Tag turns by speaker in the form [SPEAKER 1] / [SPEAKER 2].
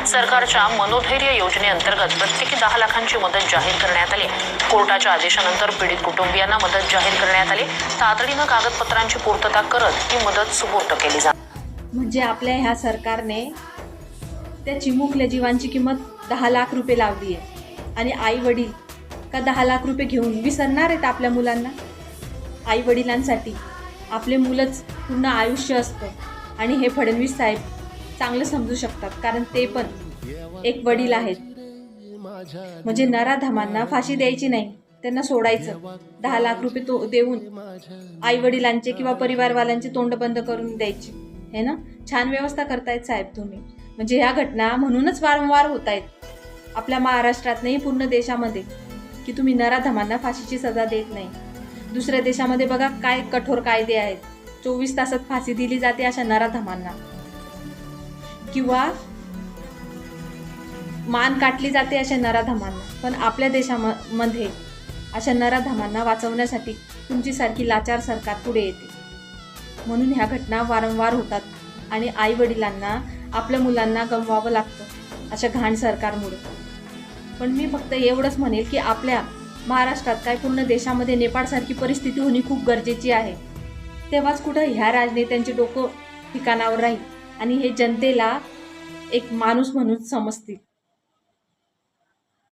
[SPEAKER 1] सरकारच्या मनोधैर्य योजनेअंतर्गत प्रत्येकी 10 लाखांची मदत जाहीर करण्यात आली. कोर्टाच्या आदेशानंतर पीडित कुटुंबियांना मदत जाहीर करण्यात आली. तातडीनं कागदपत्रांची पूर्तता करत ही मदत सुपूर्द केली जाते.
[SPEAKER 2] म्हणजे आपल्या ह्या सरकारने त्या चिमुकल्या जीवांची किंमत 10 लाख रुपये लावली आहे आणि आई वडील का 10 लाख रुपये घेऊन विसरणार आहेत आपल्या मुलांना. आई वडिलांसाठी आपले मुलंच पूर्ण आयुष्य असतं आणि हे फडणवीस साहेब चांगलं समजू शकतात, कारण ते पण एक वडील आहेत. म्हणजे नराधमांना फाशी द्यायची नाही, त्यांना सोडायचं. 10 लाख रुपये देऊन आई वडिलांचे किंवा परिवारवाल्यांचे तोंड बंद करून द्यायचे, हे ना. छान व्यवस्था करतायत साहेब तुम्ही. म्हणजे ह्या घटना म्हणूनच वारंवार होत आहेत आपल्या महाराष्ट्रात नाही, पूर्ण देशामध्ये, की तुम्ही नराधमांना फाशीची सजा देत नाही. दुसऱ्या देशामध्ये बघा काय कठोर कायदे आहेत. 24 तासात फाशी दिली जाते अशा नराधमांना, किंवा मान काटली जाते अशा नराधमांना. पण आपल्या देशामध्ये अशा नराधमांना वाचवण्यासाठी तुमच्यासारखी लाचार सरकार पुढे येते. म्हणून ह्या घटना वारंवार होतात आणि आई वडिलांना आपल्या मुलांना गमवावं लागतं अशा घाण सरकारमुळे. पण मी फक्त एवढंच म्हणेल की आपल्या महाराष्ट्रात काय पूर्ण देशामध्ये नेपाळसारखी परिस्थिती होणे खूप गरजेची आहे. तेव्हाच कुठं ह्या राजनेत्यांचे डोकं ठिकाणावर राहील आणि हे जनतेला एक माणूस म्हणून समजतील.